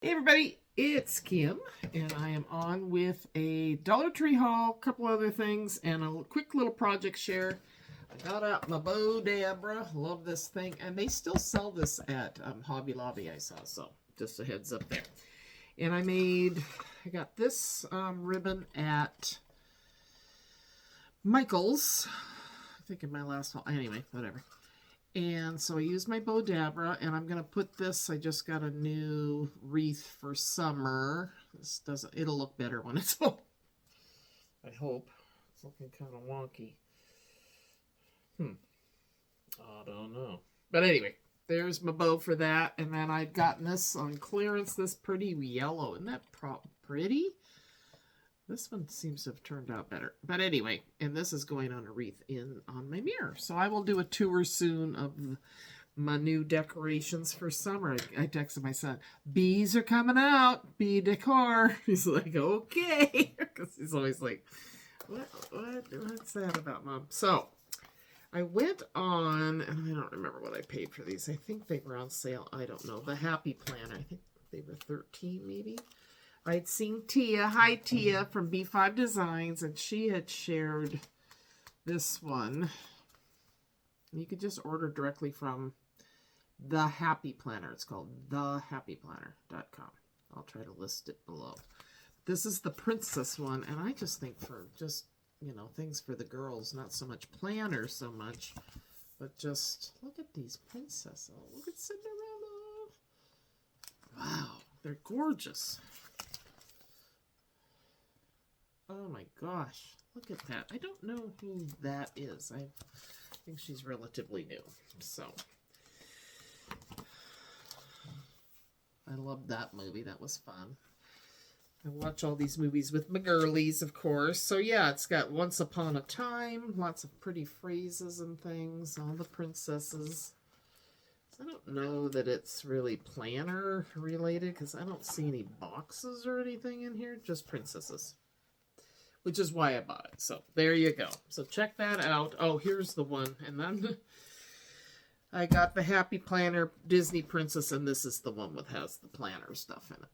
Hey everybody, it's Kim, and I am on with a Dollar Tree haul, a couple other things, and a quick little project share. I got out my Bo Dabra, love this thing, and they still sell this at Hobby Lobby, I saw, so just a heads up there. And I got this ribbon at Michael's, I think in my last haul, anyway, whatever. And so I used my Bo Dabra, and I'm going to put this, I just got a new wreath for summer. This doesn't, it'll look better when it's full. I hope. It's looking kind of wonky. I don't know. But anyway, there's my bow for that. And then I'd gotten this on clearance, this pretty yellow. Isn't that pretty? This one seems to have turned out better. But anyway, and this is going on a wreath on my mirror. So I will do a tour soon of my new decorations for summer. I texted my son, bees are coming out, bee decor. He's like, okay. Because he's always like, what's that about, Mom? So I went on, and I don't remember what I paid for these. I think they were on sale. I don't know. The Happy Planner. I think they were $13 maybe. I'd seen Tia, hi Tia, from B5 Designs, and she had shared this one. You could just order directly from The Happy Planner. It's called thehappyplanner.com. I'll try to list it below. This is the princess one, and I just think for just, you know, things for the girls, not so much planners so much, but just look at these princesses. Oh, look at Cinderella. Wow, they're gorgeous. Oh my gosh, look at that. I don't know who that is. I think she's relatively new. So, I loved that movie. That was fun. I watch all these movies with my girlies, of course. So yeah, it's got Once Upon a Time, lots of pretty phrases and things, all the princesses. So I don't know that it's really planner related because I don't see any boxes or anything in here, just princesses. Which is why I bought it. So there you go. So check that out. Oh, here's the one. And then I got the Happy Planner Disney Princess, and this is the one that has the planner stuff in it.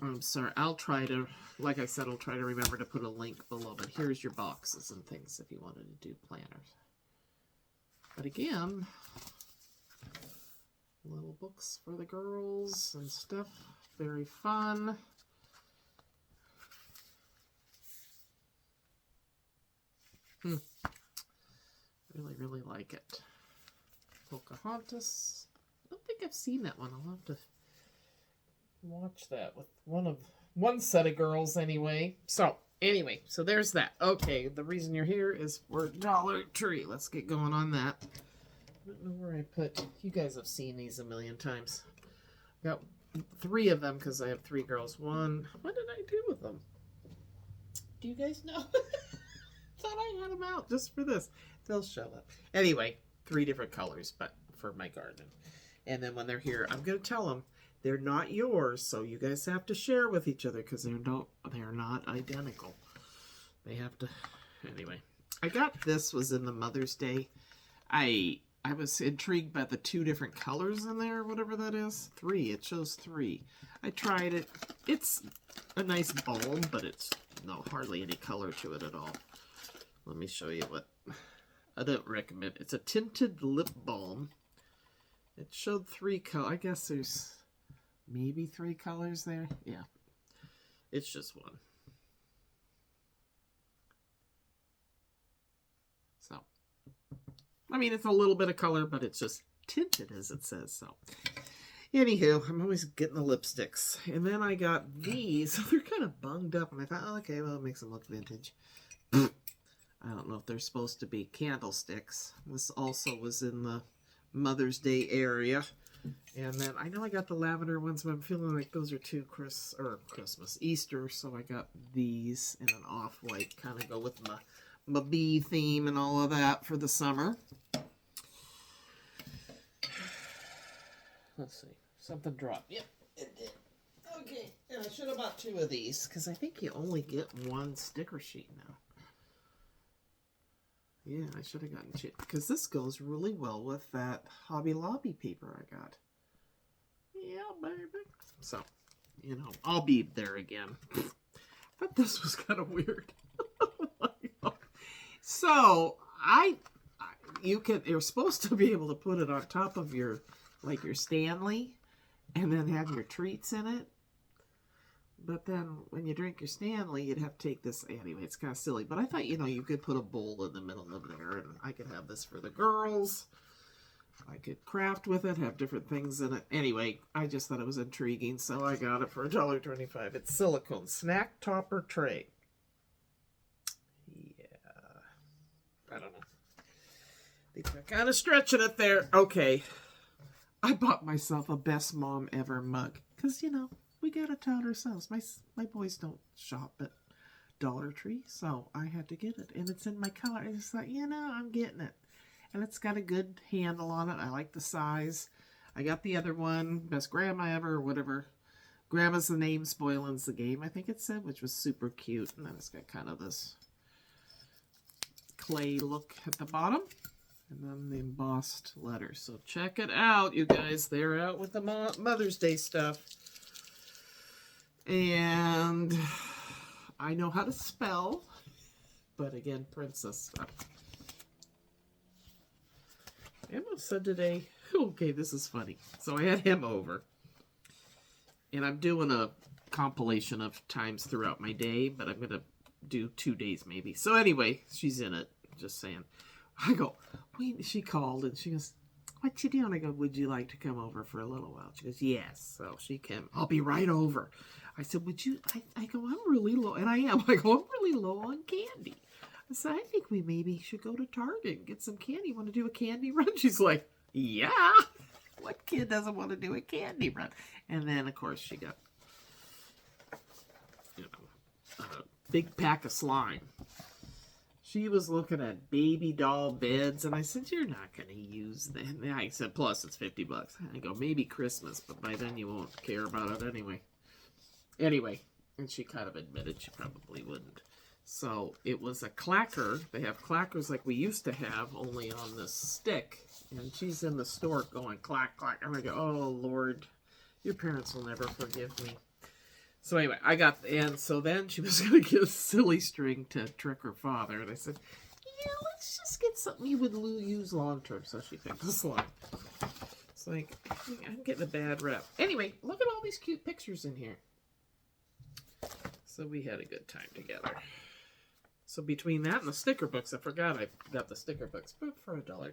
I'm sorry. I'll try to, like I said, I'll try to remember to put a link below. But here's your boxes and things if you wanted to do planners. But again, little books for the girls and stuff. Very fun. Really, really like it. Pocahontas. I don't think I've seen that one. I'll have to watch that with one set of girls anyway. So, anyway, so there's that. Okay, the reason you're here is for Dollar Tree. Let's get going on that. I don't know where I put... You guys have seen these a million times. Got 3 of them because I have 3 girls. What did I do with them? Do you guys know? Thought I had them out just for this. They'll show up. Anyway, 3 different colors, but for my garden. And then when they're here, I'm going to tell them they're not yours, so you guys have to share with each other because they're not identical. They have to. Anyway, I got this was in the Mother's Day. I was intrigued by the 2 different colors in there, whatever that is. 3. It shows 3. I tried it. It's a nice balm, but it's hardly any color to it at all. Let me show you what I don't recommend. It's a tinted lip balm. It showed 3 colors. I guess there's maybe 3 colors there. Yeah, it's just one. So, I mean, it's a little bit of color, but it's just tinted as it says. So, anywho, I'm always getting the lipsticks. And then I got these. They're kind of bunged up, and I thought, oh, okay, well, it makes them look vintage. I don't know if they're supposed to be candlesticks. This also was in the Mother's Day area. And then I know I got the lavender ones, but I'm feeling like those are too Christmas, Easter. So I got these in an off-white, kind of go with my bee theme and all of that for the summer. Let's see. Something dropped. Yep, it did. Okay, and I should have bought 2 of these because I think you only get 1 sticker sheet now. Yeah, I should have gotten 2 because this goes really well with that Hobby Lobby paper I got. Yeah, baby. So, you know, I'll be there again. But this was kind of weird. So, you're supposed to be able to put it on top of your Stanley and then have your treats in it. But then when you drink your Stanley, you'd have to take this. Anyway, it's kind of silly. But I thought, you know, you could put a bowl in the middle of there, and I could have this for the girls. I could craft with it, have different things in it. Anyway, I just thought it was intriguing, so I got it for $1.25. It's silicone snack topper tray. Yeah. I don't know. I think I'm kind of stretching it there. Okay. I bought myself a Best Mom Ever mug. Because, you know, we got to tout ourselves. My boys don't shop at Dollar Tree, so I had to get it. And it's in my color. I just thought, you know, I'm getting it. And it's got a good handle on it. I like the size. I got the other one, Best Grandma Ever, or whatever. Grandma's the name, spoiling's the game, I think it said, which was super cute. And then it's got kind of this clay look at the bottom. And then the embossed letters. So check it out, you guys. They're out with the Mother's Day stuff. And I know how to spell. But again, princess stuff. Emma said today, okay, this is funny. So I had him over. And I'm doing a compilation of times throughout my day, but I'm going to do 2 days maybe. So anyway, she's in it, just saying. I go, wait, she called and she goes, what you doing? I go, would you like to come over for a little while? She goes, yes. So she came, I'll be right over. I said, would you, I go, I'm really low, and I am. I go, I'm really low on candy. I said, I think we maybe should go to Target and get some candy. Want to do a candy run? She's like, yeah. What kid doesn't want to do a candy run? And then, of course, she got, you know, a big pack of slime. She was looking at baby doll beds, and I said, you're not going to use them. And I said, plus it's $50. I go, maybe Christmas, but by then you won't care about it anyway. Anyway, and she kind of admitted she probably wouldn't. So it was a clacker. They have clackers like we used to have, only on this stick. And she's in the store going clack, clack. And I go, oh, Lord, your parents will never forgive me. So anyway, and so then she was going to get a silly string to trick her father. And I said, yeah, let's just get something you would use long term. So she picked the slime. It's like, I'm getting a bad rep. Anyway, look at all these cute pictures in here. So we had a good time together. So between that and the sticker books, I forgot I got the sticker books, but for $1.25.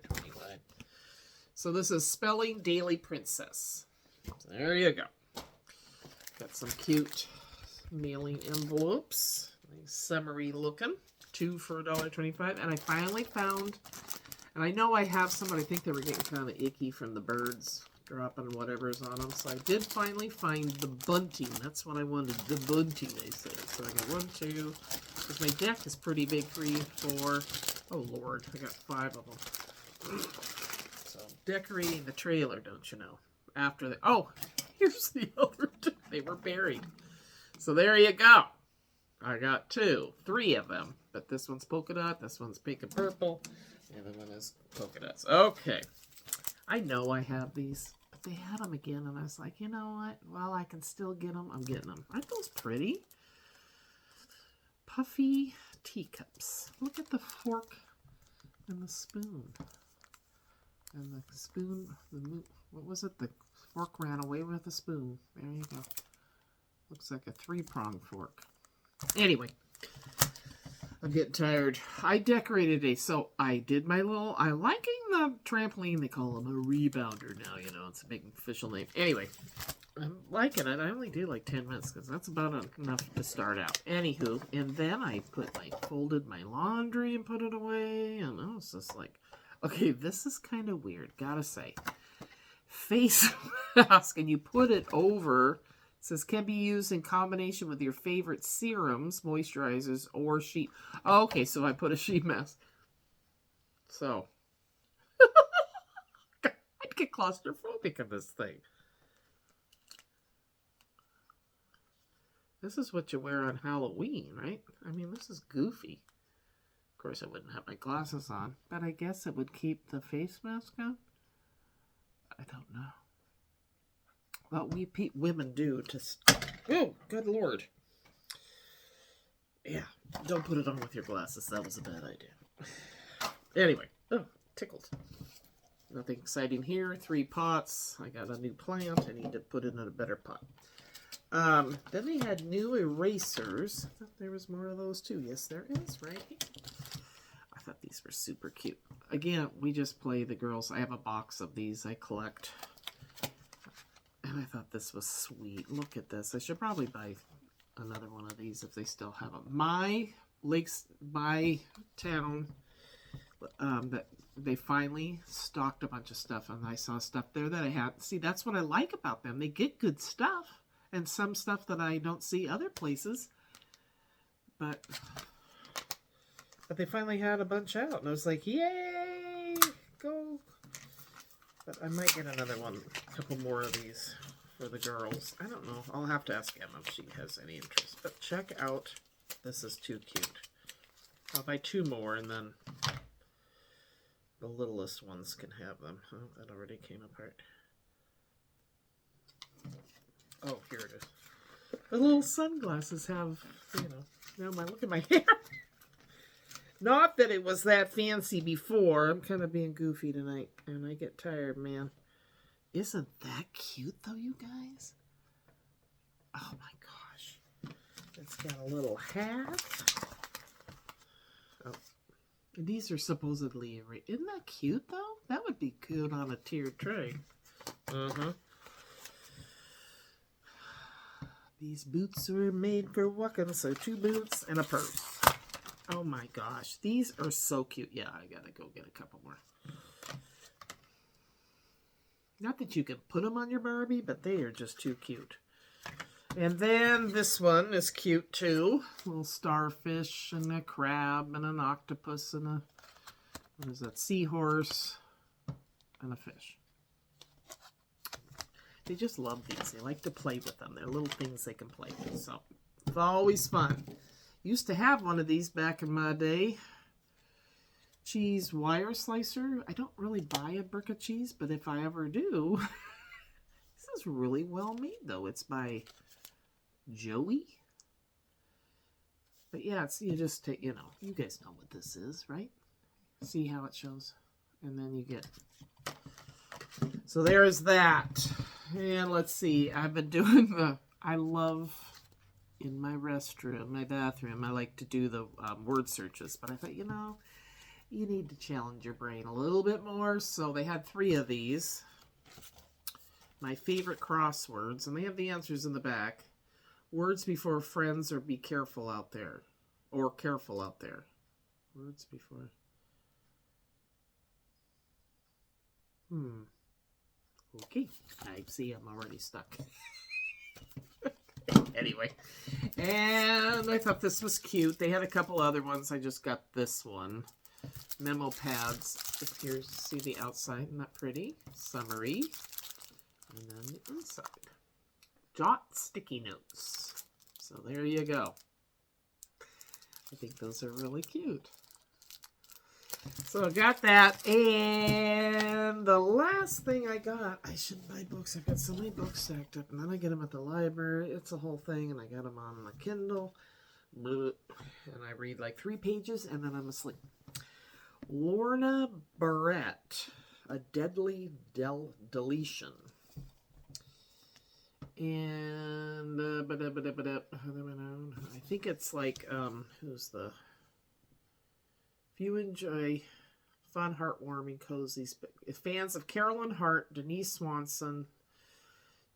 So this is Spelling Daily Princess. So there you go. Got some cute mailing envelopes. Nice summery looking. 2 for $1.25. And I finally found, and I know I have some, but I think they were getting kind of icky from the birds dropping whatever's on them. So I did finally find the bunting. That's what I wanted. The bunting, they say. So I got 1, 2, because my deck is pretty big. 3, 4. Oh, Lord. I got 5 of them. So decorating the trailer, don't you know? After the, oh, here's the other 2. They were buried. So there you go. I got 2. 3 of them. But this one's polka dot. This one's pink and purple. And the one is polka dots. Okay. I know I have these, but they had them again, and I was like, you know what? Well, I can still get them. I'm getting them. Aren't those pretty? Puffy teacups. Look at the fork and the spoon. And the spoon, what was it? The fork ran away with the spoon. There you go. Looks like a 3-pronged fork. Anyway. I'm getting tired. I decorated a, so I did my little, I'm liking the trampoline. They call them a rebounder now, you know, it's a big official name. Anyway, I'm liking it. I only did like 10 minutes because that's about enough to start out. Anywho, and then I folded my laundry and put it away. And I was just like, okay, this is kind of weird, gotta say. Face mask, and you put it over. Says can be used in combination with your favorite serums, moisturizers, or sheet. Oh, okay, so I put a sheet mask. So I'd get claustrophobic of this thing. This is what you wear on Halloween, right? I mean, this is goofy. Of course, I wouldn't have my glasses on, but I guess it would keep the face mask on. I don't know. Well, we women do to... Oh, good Lord. Yeah, don't put it on with your glasses. That was a bad idea. Anyway, oh, tickled. Nothing exciting here. 3 pots. I got a new plant. I need to put it in a better pot. Then they had new erasers. I thought there was more of those too. Yes, there is, right here. I thought these were super cute. Again, we just play the girls. I have a box of these I collect. And I thought this was sweet. Look at this. I should probably buy another one of these if they still have them. My town, that they finally stocked a bunch of stuff, and I saw stuff there that I had. See, that's what I like about them. They get good stuff, and some stuff that I don't see other places. But they finally had a bunch out, and I was like, yay, go. But I might get another one, a couple more of these for the girls. I don't know. I'll have to ask Emma if she has any interest. But check out, this is too cute. I'll buy 2 more, and then the littlest ones can have them. Oh, that already came apart. Oh, here it is. The little sunglasses have, look at my hair. Not that it was that fancy before. I'm kind of being goofy tonight, and I get tired, man. Isn't that cute, though, you guys? Oh, my gosh. It's got a little hat. Oh. These are supposedly... Isn't that cute, though? That would be cute on a tiered tray. Uh-huh. These boots were made for walking, so 2 boots and a purse. Oh my gosh, these are so cute. Yeah, I gotta go get a couple more. Not that you can put them on your Barbie, but they are just too cute. And then this one is cute too. A little starfish and a crab and an octopus and a, what is that, seahorse and a fish. They just love these. They like to play with them. They're little things they can play with. So it's always fun. Used to have one of these back in my day. Cheese wire slicer. I don't really buy a brick of cheese, but if I ever do, this is really well made though. It's by Joey. But yeah, it's, you just take, you guys know what this is, right? See how it shows? And then you get, so there's that. And let's see, I've been doing I love, in my restroom, my bathroom, I like to do the word searches. But I thought, you need to challenge your brain a little bit more. So they had 3 of these. My favorite crosswords. And they have the answers in the back. Words before friends or be careful out there. Or careful out there. Words before. Okay. I see I'm already stuck. Anyway. And I thought this was cute. They had a couple other ones. I just got this one. Memo pads. Here's, see the outside. Isn't that pretty? Summary. And then the inside. Jot sticky notes. So there you go. I think those are really cute. So I got that. And the last thing I got, I shouldn't buy books. I've got so many books stacked up. And then I get them at the library. It's a whole thing. And I got them on my Kindle. And I read like 3 pages and then I'm asleep. Lorna Barrett, A Deadly Deletion. And I think it's like who's the, if you enjoy fun, heartwarming, cozy, fans of Carolyn Hart, Denise Swanson,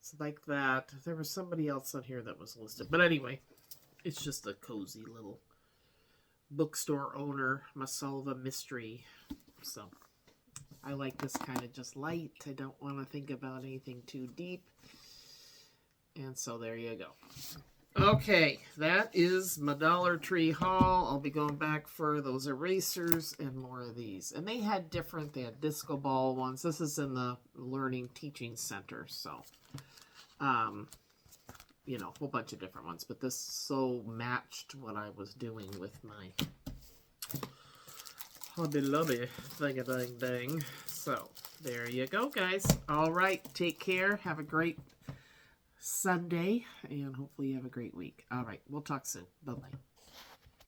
it's like that. There was somebody else on here that was listed, but anyway, it's just a cozy little bookstore owner Masalva mystery. So I like this kind of just light. I don't want to think about anything too deep. And so there you go. Okay, that is my Dollar Tree haul. I'll be going back for those erasers and more of these. And they had disco ball ones. This is in the Learning Teaching Center. So, a whole bunch of different ones. But this so matched what I was doing with my Hobby Lobby thing-a-dang-dang. So, there you go, guys. All right, take care. Have a great Sunday, and hopefully you have a great week. All right, we'll talk soon. Bye-bye.